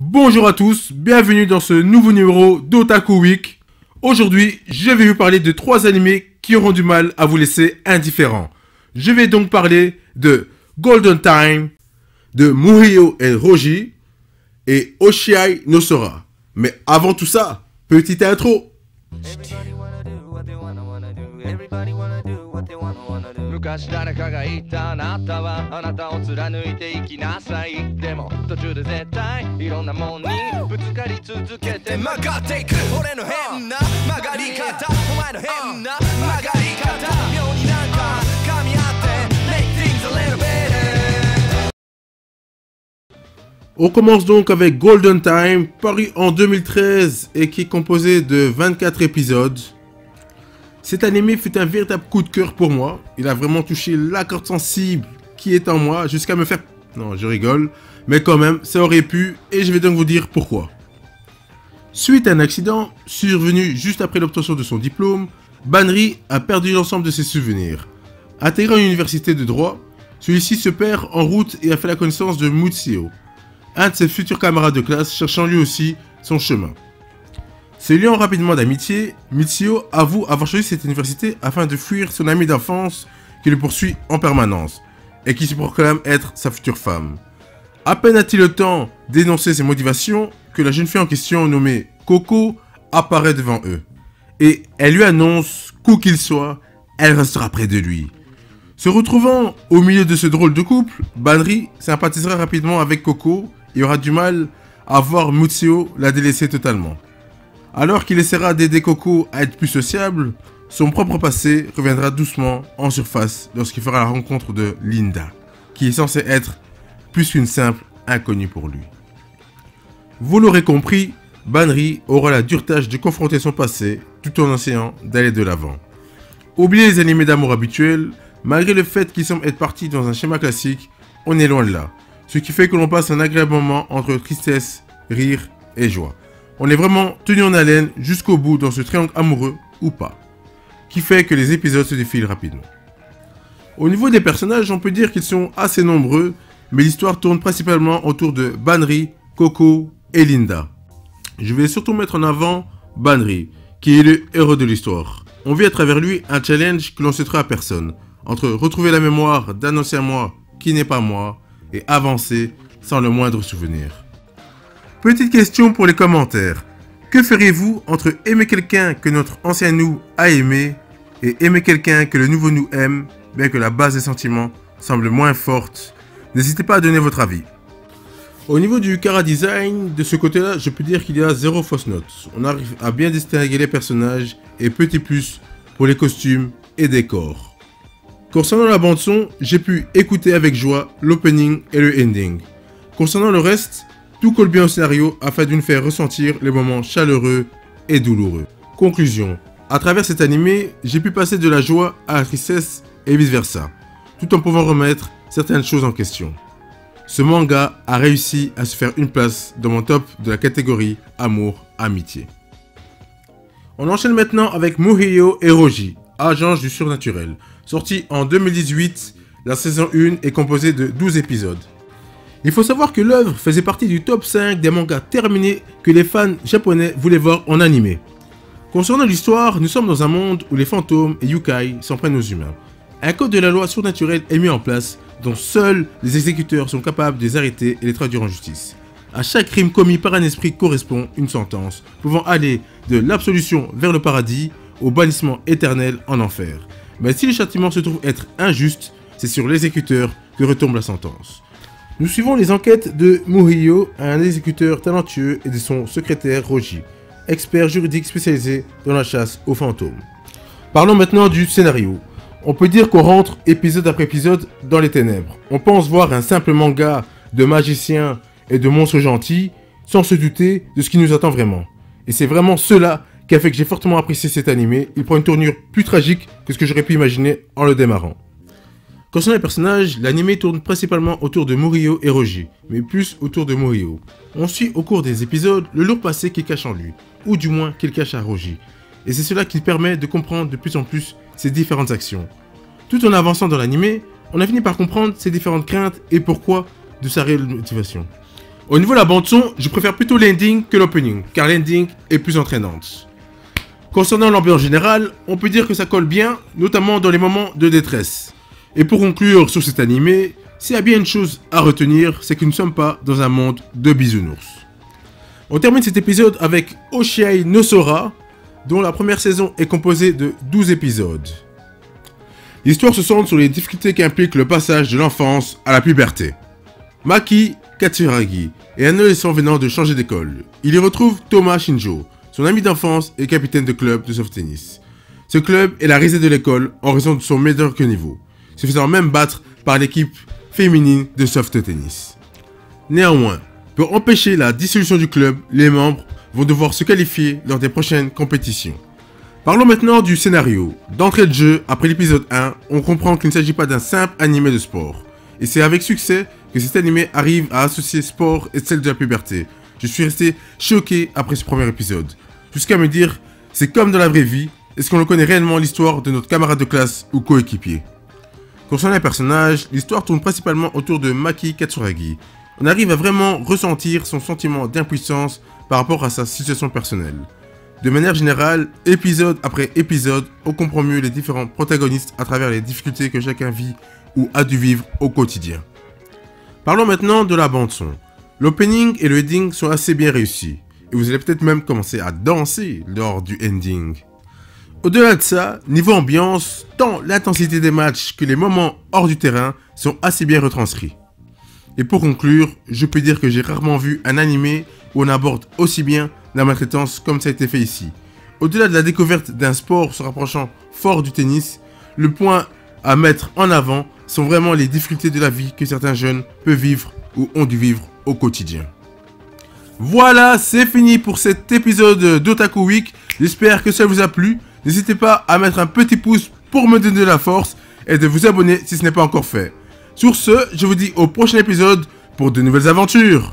Bonjour à tous, bienvenue dans ce nouveau numéro d'Otaku Week. Aujourd'hui, je vais vous parler de 3 animés qui auront du mal à vous laisser indifférents. Je vais donc parler de Golden Time, de Muhyo et Roji et Oshiai no Sora. Mais avant tout ça, petite intro. 昔誰かが言ったあなたはあなたを貫いていきなさいでも途中で絶対いろんなもんにぶつかり続けて曲がっていく俺の変な曲がり方お前の変な曲がり方妙になんか噛み合って Make things a little better. On commence donc avec Golden Time, paru en 2013 et qui est composé de 24 épisodes. Cet animé fut un véritable coup de cœur pour moi. Il a vraiment touché la corde sensible qui est en moi jusqu'à me faire... Non, je rigole. Mais quand même, ça aurait pu et je vais donc vous dire pourquoi. Suite à un accident survenu juste après l'obtention de son diplôme, Banri a perdu l'ensemble de ses souvenirs. Intégrant une université de droit, celui-ci se perd en route et a fait la connaissance de Mutsio, un de ses futurs camarades de classe cherchant lui aussi son chemin. Se liant rapidement d'amitié, Mutsio avoue avoir choisi cette université afin de fuir son ami d'enfance qui le poursuit en permanence et qui se proclame être sa future femme. À peine a-t-il le temps d'énoncer ses motivations que la jeune fille en question nommée Coco apparaît devant eux. Et elle lui annonce qu'où qu'il soit, elle restera près de lui. Se retrouvant au milieu de ce drôle de couple, Banri sympathisera rapidement avec Coco et aura du mal à voir Mutsio la délaisser totalement. Alors qu'il essaiera d'aider Coco à être plus sociable, son propre passé reviendra doucement en surface lorsqu'il fera la rencontre de Linda, qui est censée être plus qu'une simple inconnue pour lui. Vous l'aurez compris, Banri aura la dure tâche de confronter son passé tout en essayant d'aller de l'avant. Oubliez les animés d'amour habituels, malgré le fait qu'ils semblent être partis dans un schéma classique, on est loin de là, ce qui fait que l'on passe un agréable moment entre tristesse, rire et joie. On est vraiment tenu en haleine jusqu'au bout dans ce triangle amoureux ou pas, qui fait que les épisodes se défilent rapidement. Au niveau des personnages, on peut dire qu'ils sont assez nombreux, mais l'histoire tourne principalement autour de Banri, Coco et Linda. Je vais surtout mettre en avant Banri, qui est le héros de l'histoire. On vit à travers lui un challenge que l'on souhaiterait à personne, entre retrouver la mémoire d'un ancien moi qui n'est pas moi, et avancer sans le moindre souvenir. Petite question pour les commentaires. Que feriez-vous entre aimer quelqu'un que notre ancien nous a aimé et aimer quelqu'un que le nouveau nous aime, bien que la base des sentiments semble moins forte? N'hésitez pas à donner votre avis. Au niveau du chara-design, de ce côté-là, je peux dire qu'il y a 0 fausse note. On arrive à bien distinguer les personnages et petit plus pour les costumes et décors. Concernant la bande-son, j'ai pu écouter avec joie l'opening et le ending. Concernant le reste, tout colle bien au scénario afin de nous faire ressentir les moments chaleureux et douloureux. Conclusion. À travers cet animé, j'ai pu passer de la joie à la tristesse et vice versa, tout en pouvant remettre certaines choses en question. Ce manga a réussi à se faire une place dans mon top de la catégorie amour-amitié. On enchaîne maintenant avec Muhyo et Roji, Agence du surnaturel. Sorti en 2018, la saison 1 est composée de 12 épisodes. Il faut savoir que l'œuvre faisait partie du top 5 des mangas terminés que les fans japonais voulaient voir en animé. Concernant l'histoire, nous sommes dans un monde où les fantômes et yokai s'en prennent aux humains. Un code de la loi surnaturelle est mis en place, dont seuls les exécuteurs sont capables de les arrêter et les traduire en justice. À chaque crime commis par un esprit correspond une sentence, pouvant aller de l'absolution vers le paradis au bannissement éternel en enfer. Mais si le châtiment se trouve être injuste, c'est sur l'exécuteur que retombe la sentence. Nous suivons les enquêtes de Muhyo, un exécuteur talentueux, et de son secrétaire Roji, expert juridique spécialisé dans la chasse aux fantômes. Parlons maintenant du scénario. On peut dire qu'on rentre épisode après épisode dans les ténèbres. On pense voir un simple manga de magiciens et de monstres gentils, sans se douter de ce qui nous attend vraiment. Et c'est vraiment cela qui a fait que j'ai fortement apprécié cet animé. Il prend une tournure plus tragique que ce que j'aurais pu imaginer en le démarrant. Concernant les personnages, l'anime tourne principalement autour de Muhyo et Roji, mais plus autour de Muhyo. On suit au cours des épisodes le lourd passé qu'il cache en lui, ou du moins qu'il cache à Roji, et c'est cela qui permet de comprendre de plus en plus ses différentes actions. Tout en avançant dans l'anime, on a fini par comprendre ses différentes craintes et pourquoi de sa réelle motivation. Au niveau de la bande son, je préfère plutôt l'ending que l'opening, car l'ending est plus entraînante. Concernant l'ambiance générale, on peut dire que ça colle bien, notamment dans les moments de détresse. Et pour conclure sur cet animé, s'il y a bien une chose à retenir, c'est que nous ne sommes pas dans un monde de bisounours. On termine cet épisode avec Oshiai no Sora, dont la première saison est composée de 12 épisodes. L'histoire se centre sur les difficultés qu'implique le passage de l'enfance à la puberté. Maki Katsuragi est un adolescent venant de changer d'école. Il y retrouve Toma Shinjo, son ami d'enfance et capitaine de club de soft tennis. Ce club est la risée de l'école en raison de son médiocre niveau, se faisant même battre par l'équipe féminine de soft tennis. Néanmoins, pour empêcher la dissolution du club, les membres vont devoir se qualifier lors des prochaines compétitions. Parlons maintenant du scénario. D'entrée de jeu, après l'épisode 1, on comprend qu'il ne s'agit pas d'un simple animé de sport. Et c'est avec succès que cet animé arrive à associer sport et celle de la puberté. Je suis resté choqué après ce premier épisode. Jusqu'à me dire, c'est comme dans la vraie vie, est-ce qu'on le connaît réellement l'histoire de notre camarade de classe ou coéquipier? Concernant les personnages, l'histoire tourne principalement autour de Maki Katsuragi. On arrive à vraiment ressentir son sentiment d'impuissance par rapport à sa situation personnelle. De manière générale, épisode après épisode, on comprend mieux les différents protagonistes à travers les difficultés que chacun vit ou a dû vivre au quotidien. Parlons maintenant de la bande son. L'opening et le ending sont assez bien réussis, et vous allez peut-être même commencer à danser lors du ending. Au-delà de ça, niveau ambiance, tant l'intensité des matchs que les moments hors du terrain sont assez bien retranscrits. Et pour conclure, je peux dire que j'ai rarement vu un animé où on aborde aussi bien la maltraitance comme ça a été fait ici. Au-delà de la découverte d'un sport se rapprochant fort du tennis, le point à mettre en avant sont vraiment les difficultés de la vie que certains jeunes peuvent vivre ou ont dû vivre au quotidien. Voilà, c'est fini pour cet épisode d'Otaku Week. J'espère que ça vous a plu. N'hésitez pas à mettre un petit pouce pour me donner de la force et de vous abonner si ce n'est pas encore fait. Sur ce, je vous dis au prochain épisode pour de nouvelles aventures.